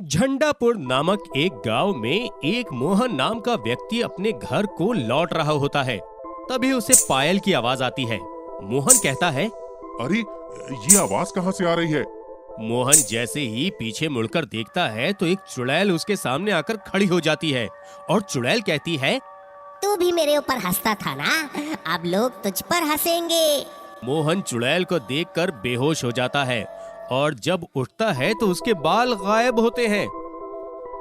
झंडापुर नामक एक गांव में एक मोहन नाम का व्यक्ति अपने घर को लौट रहा होता है। तभी उसे पायल की आवाज आती है। मोहन कहता है, अरे ये आवाज कहाँ से आ रही है? मोहन जैसे ही पीछे मुड़कर देखता है तो एक चुड़ैल उसके सामने आकर खड़ी हो जाती है और चुड़ैल कहती है, तू भी मेरे ऊपर हंसता था ना, अब लोग तुझ पर हंसेंगे। मोहन चुड़ैल को देखकर बेहोश हो जाता है और जब उठता है तो उसके बाल गायब होते हैं।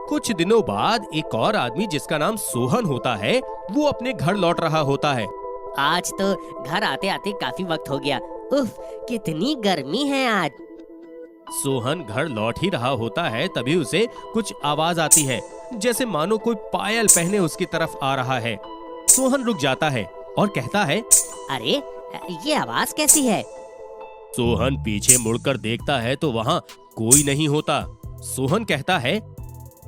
कुछ दिनों बाद एक और आदमी जिसका नाम सोहन होता है वो अपने घर लौट रहा होता है। आज तो घर आते आते काफी वक्त हो गया। उफ, कितनी गर्मी है आज। सोहन घर लौट ही रहा होता है तभी उसे कुछ आवाज आती है, जैसे मानो कोई पायल पहने उसकी तरफ आ रहा है। सोहन रुक जाता है और कहता है, अरे ये आवाज कैसी है? सोहन पीछे मुड़कर देखता है तो वहाँ कोई नहीं होता। सोहन कहता है,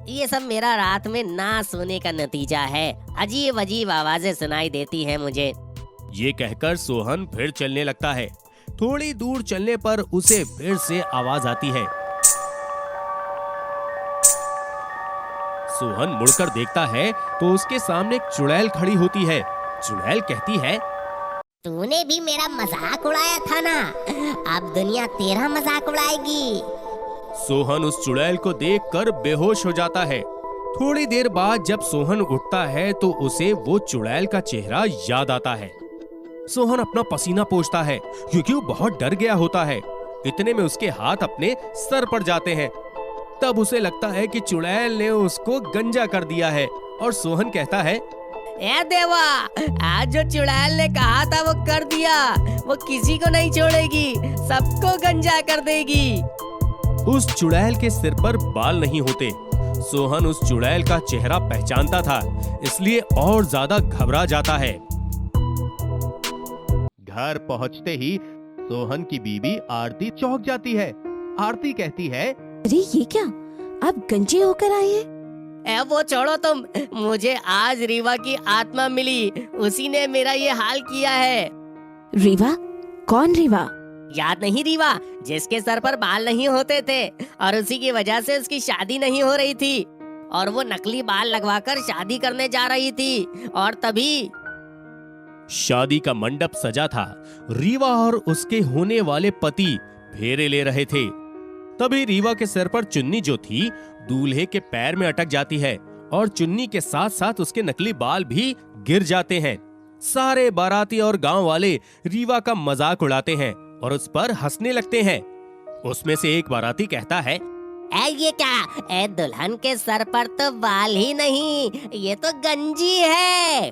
ये सब मेरा रात में ना सोने का नतीजा है। अजीब अजीब आवाजें सुनाई देती हैं मुझे। ये कहकर सोहन फिर चलने लगता है। थोड़ी दूर चलने पर उसे फिर से आवाज आती है। सोहन मुड़कर देखता है तो उसके सामने एक चुड़ैल खड़ी होती है। चुड़ैल कहती है, तूने भी मेरा मजाक उड़ाया था ना, अब दुनिया तेरा मजाक उड़ाएगी। सोहन उस चुड़ैल को देखकर बेहोश हो जाता है। थोड़ी देर बाद जब सोहन उठता है तो उसे वो चुड़ैल का चेहरा याद आता है। सोहन अपना पसीना पोंछता है क्योंकि वो बहुत डर गया होता है। इतने में उसके हाथ अपने सर पर जाते हैं। तब उसे लगता है कि चुड़ैल ने उसको गंजा कर दिया है और सोहन कहता है, ए देवा, आज जो चुड़ैल ने कहा था वो कर दिया। वो किसी को नहीं छोड़ेगी, सबको गंजा कर देगी। उस चुड़ैल के सिर पर बाल नहीं होते। सोहन उस चुड़ैल का चेहरा पहचानता था, इसलिए और ज्यादा घबरा जाता है। घर पहुंचते ही सोहन की बीवी आरती चौंक जाती है। आरती कहती है, अरे ये क्या, आप गंजे होकर आए हैं? ए वो छोड़ो तुम, मुझे आज रीवा की आत्मा मिली, उसी ने मेरा ये हाल किया है। रीवा? कौन रीवा? याद नहीं रीवा, जिसके सर पर बाल नहीं होते थे और उसी की वजह से उसकी शादी नहीं हो रही थी और वो नकली बाल लगवाकर शादी करने जा रही थी। और तभी शादी का मंडप सजा था। रीवा और उसके होने वाले पति फेरे ले रहे थे। तभी रीवा के सिर पर चुन्नी जो थी दूल्हे के पैर में अटक जाती है और चुन्नी के साथ साथ उसके नकली बाल भी गिर जाते हैं। सारे बाराती और गांव वाले रीवा का मजाक उड़ाते हैं और उस पर हंसने लगते हैं। उसमें से एक बाराती कहता है, ये क्या, ए दुल्हन के सर पर तो बाल ही नहीं, ये तो गंजी है।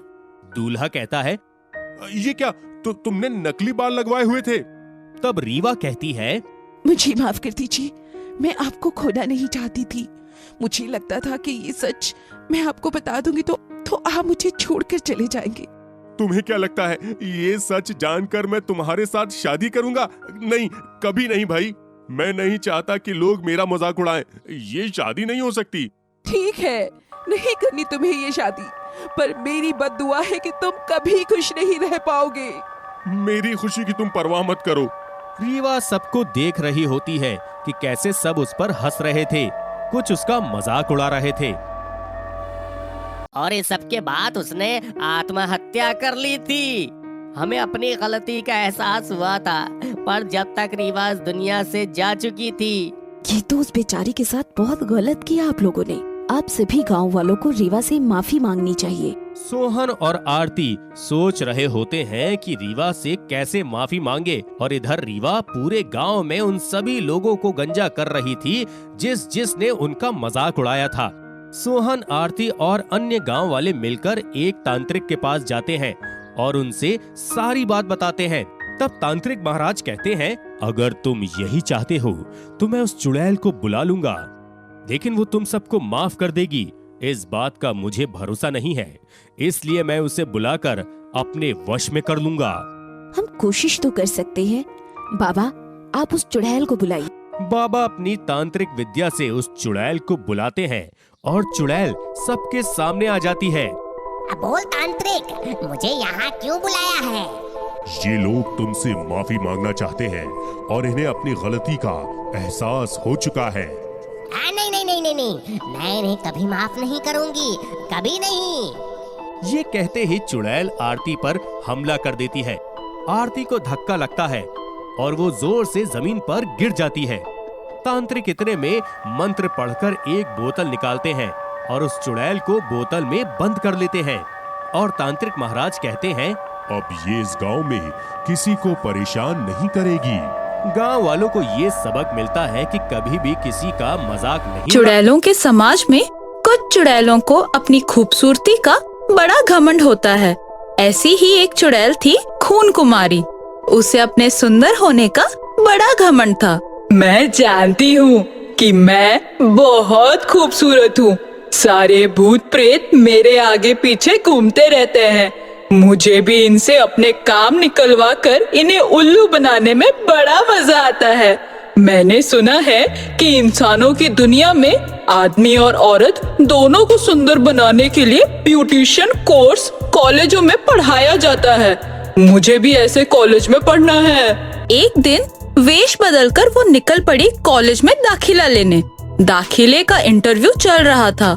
दूल्हा कहता है, ये क्या, तुमने नकली बाल लगवाए हुए थे? तब रीवा कहती है, मुझे माफ कर दीजिए, मैं आपको खोना नहीं चाहती थी। मुझे लगता था कि ये सच मैं आपको बता दूंगी तो आप मुझे छोड़कर चले जाएंगे। तुम्हें क्या लगता है ये सच जानकर मैं तुम्हारे साथ शादी करूंगा? नहीं, कभी नहीं भाई। मैं नहीं चाहता कि लोग मेरा मजाक उड़ाएं। ये शादी नहीं हो सकती। ठीक है, नहीं करनी तुम्हें ये शादी, पर मेरी बद्दुआ है कि तुम कभी खुश नहीं रह पाओगे। मेरी खुशी की तुम परवाह मत करो। रीवा सबको देख रही होती है कि कैसे सब उस पर हंस रहे थे, कुछ उसका मजाक उड़ा रहे थे। और इस सब के बाद उसने आत्महत्या कर ली थी। हमें अपनी गलती का एहसास हुआ था, पर जब तक रीवा इस दुनिया से जा चुकी थी। ये तो उस बेचारी के साथ बहुत गलत किया आप लोगों ने। आप सभी गांव वालों को रीवा से माफी मांगनी चाहिए। सोहन और आरती सोच रहे होते हैं कि रीवा से कैसे माफी मांगे और इधर रीवा पूरे गांव में उन सभी लोगों को गंजा कर रही थी जिसने उनका मजाक उड़ाया था। सोहन, आरती और अन्य गांव वाले मिलकर एक तांत्रिक के पास जाते हैं और उनसे सारी बात बताते हैं। तब तांत्रिक महाराज कहते हैं, अगर तुम यही चाहते हो तो मैं उस चुड़ैल को बुला लूंगा, लेकिन वो तुम सबको माफ कर देगी, इस बात का मुझे भरोसा नहीं है, इसलिए मैं उसे बुलाकर अपने वश में कर लूंगा। हम कोशिश तो कर सकते हैं। बाबा, आप उस चुड़ैल को बुलाइए। बाबा अपनी तांत्रिक विद्या से उस चुड़ैल को बुलाते हैं और चुड़ैल सबके सामने आ जाती है। अब बोल तांत्रिक, मुझे यहाँ क्यों बुलाया है? ये लोग तुमसे माफी मांगना चाहते हैं और इन्हें अपनी गलती का एहसास हो चुका है। नहीं नहीं नहीं, नहीं नहीं नहीं, मैं इन्हें कभी माफ नहीं करूंगी, कभी नहीं। ये कहते ही चुड़ैल आरती पर हमला कर देती है। आरती को धक्का लगता है और वो जोर से जमीन पर गिर जाती है। तांत्रिक इतने में मंत्र पढ़कर एक बोतल निकालते हैं और उस चुड़ैल को बोतल में बंद कर लेते हैं। और तांत्रिक महाराज कहते हैं, अब ये इस गांव में किसी को परेशान नहीं करेगी। गांव वालों को ये सबक मिलता है कि कभी भी किसी का मजाक नहीं। चुड़ैलों के समाज में कुछ चुड़ैलों को अपनी खूबसूरती का बड़ा घमंड होता है। ऐसी ही एक चुड़ैल थी खून कुमारी। उसे अपने सुंदर होने का बड़ा घमंड था। मैं जानती हूँ कि मैं बहुत खूबसूरत हूँ। सारे भूत प्रेत मेरे आगे पीछे घूमते रहते हैं। मुझे भी इनसे अपने काम निकलवा कर इन्हें उल्लू बनाने में बड़ा मजा आता है। मैंने सुना है कि इंसानों की दुनिया में आदमी और औरत दोनों को सुंदर बनाने के लिए ब्यूटिशियन कोर्स कॉलेजों में पढ़ाया जाता है। मुझे भी ऐसे कॉलेज में पढ़ना है। एक दिन वेश बदलकर वो निकल पड़ी कॉलेज में दाखिला लेने। दाखिले का इंटरव्यू चल रहा था।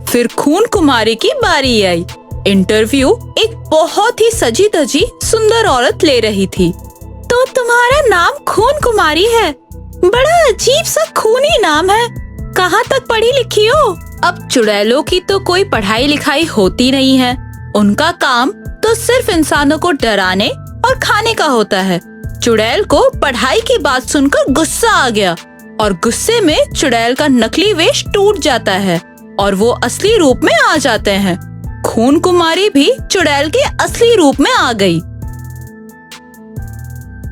फिर खून कुमारी की बारी आई। इंटरव्यू एक बहुत ही सजी धजी सुंदर औरत ले रही थी। तो तुम्हारा नाम खून कुमारी है, बड़ा अजीब सा खूनी नाम है। कहाँ तक पढ़ी लिखी हो? अब चुड़ैलों की तो कोई पढ़ाई लिखाई होती नहीं है। उनका काम तो सिर्फ इंसानों को डराने और खाने का होता है। चुड़ैल को पढ़ाई की बात सुनकर गुस्सा आ गया और गुस्से में चुड़ैल का नकली वेश टूट जाता है और वो असली रूप में आ जाते हैं। खून कुमारी भी चुड़ैल के असली रूप में आ गई।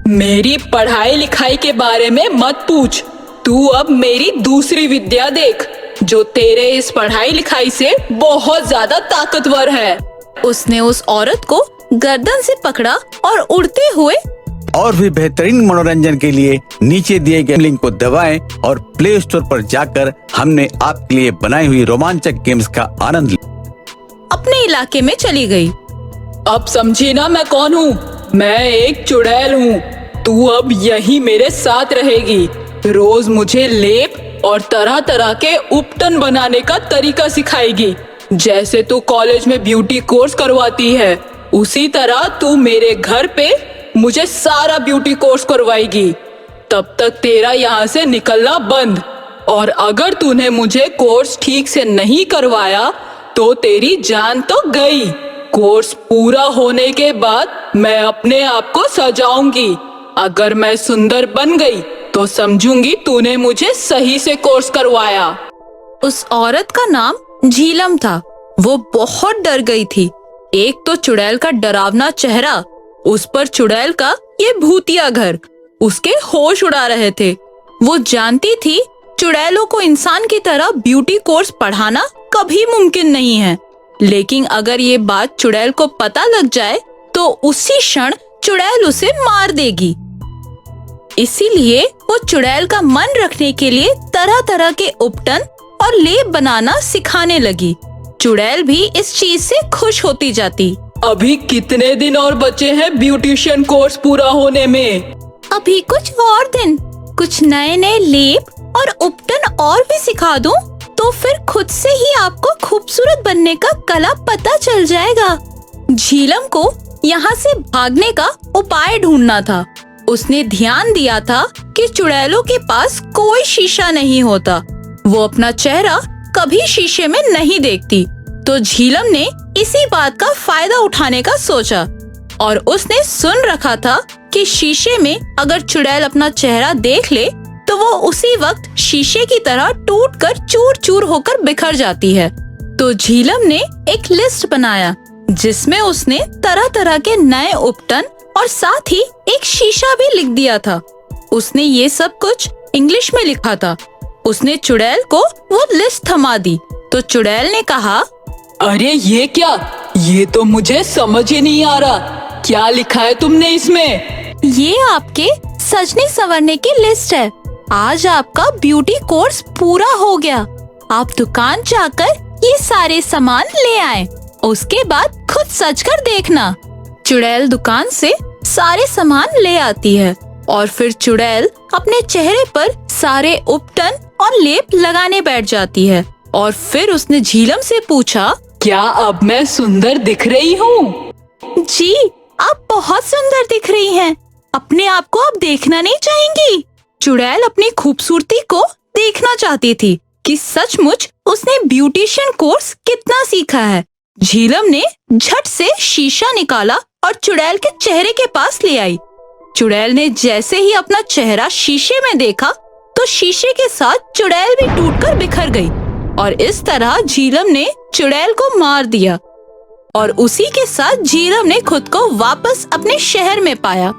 मेरी पढ़ाई लिखाई के बारे में मत पूछ। तू अब मेरी दूसरी विद्या देख, जो तेरे इस पढ़ाई लिखाई से बहुत ज्यादा ताकतवर है। उसने उस औरत को गर्दन से पकड़ा और उड़ते हुए और भी बेहतरीन मनोरंजन के लिए नीचे दिए गए लिंक को दबाएं और प्ले स्टोर पर जाकर हमने आपके लिए बनाई हुई रोमांचक गेम्स का आनंद लें। अपने इलाके में चली गई। अब समझी ना मैं कौन हूँ? मैं एक चुड़ैल हूँ। तू अब यही मेरे साथ रहेगी। रोज मुझे लेप और तरह तरह के उपटन बनाने का तरीका सिखाएगी। जैसे तू कॉलेज में ब्यूटी कोर्स करवाती है, उसी तरह तू मेरे घर पे मुझे सारा ब्यूटी कोर्स करवाएगी। तब तक तेरा यहाँ से निकलना बंद। और अगर तूने मुझे कोर्स ठीक से नहीं करवाया तो तेरी जान तो गई। कोर्स पूरा होने के बाद मैं अपने आप को सजाऊंगी। अगर मैं सुंदर बन गई तो समझूंगी तूने मुझे सही से कोर्स करवाया। उस औरत का नाम झीलम था। वो बहुत डर गई थी। एक तो चुड़ैल का डरावना चेहरा, उस पर चुड़ैल का ये भूतिया घर उसके होश उड़ा रहे थे। वो जानती थी चुड़ैलों को इंसान की तरह ब्यूटी कोर्स पढ़ाना कभी मुमकिन नहीं है। लेकिन अगर ये बात चुड़ैल को पता लग जाए तो उसी क्षण चुड़ैल उसे मार देगी। इसीलिए वो चुड़ैल का मन रखने के लिए तरह तरह के उपटन और लेप बनाना सिखाने लगी। चुड़ैल भी इस चीज से खुश होती जाती। अभी कितने दिन और बचे हैं ब्यूटिशियन कोर्स पूरा होने में? अभी कुछ और दिन। कुछ नए नए लेप और उपटन और भी सिखा दूं तो फिर खुद से ही आपको खूबसूरत बनने का कला पता चल जाएगा। झीलम को यहाँ से भागने का उपाय ढूंढना था। उसने ध्यान दिया था कि चुड़ैलों के पास कोई शीशा नहीं होता। वो अपना चेहरा कभी शीशे में नहीं देखती। तो झीलम ने इसी बात का फायदा उठाने का सोचा और उसने सुन रखा था कि शीशे में अगर चुड़ैल अपना चेहरा देख ले तो वो उसी वक्त शीशे की तरह टूटकर चूर चूर होकर बिखर जाती है। तो झीलम ने एक लिस्ट बनाया जिसमें उसने तरह तरह के नए उपटन और साथ ही एक शीशा भी लिख दिया था। उसने ये सब कुछ इंग्लिश में लिखा था। उसने चुड़ैल को वो लिस्ट थमा दी तो चुड़ैल ने कहा, अरे ये क्या? ये तो मुझे समझ ही नहीं आ रहा। क्या लिखा है तुमने इसमें? ये आपके सजने संवरने की लिस्ट है। आज आपका ब्यूटी कोर्स पूरा हो गया। आप दुकान जाकर ये सारे सामान ले आए। उसके बाद खुद सज कर देखना। चुड़ैल दुकान से सारे सामान ले आती है और फिर चुड़ैल अपने चेहरे पर सारे उपटन और लेप लगाने बैठ जाती है। और फिर उसने झीलम से पूछा, क्या अब मैं सुंदर दिख रही हूँ? जी, आप बहुत सुंदर दिख रही हैं। अपने आप को आप देखना नहीं चाहेंगी? चुड़ैल अपनी खूबसूरती को देखना चाहती थी कि सचमुच उसने ब्यूटिशियन कोर्स कितना सीखा है। झीलम ने झट से शीशा निकाला और चुड़ैल के चेहरे के पास ले आई। चुड़ैल ने जैसे ही अपना चेहरा शीशे में देखा तो शीशे के साथ चुड़ैल भी टूटकर बिखर गई और इस तरह झीलम ने चुड़ैल को मार दिया और उसी के साथ झीलम ने खुद को वापस अपने शहर में पाया।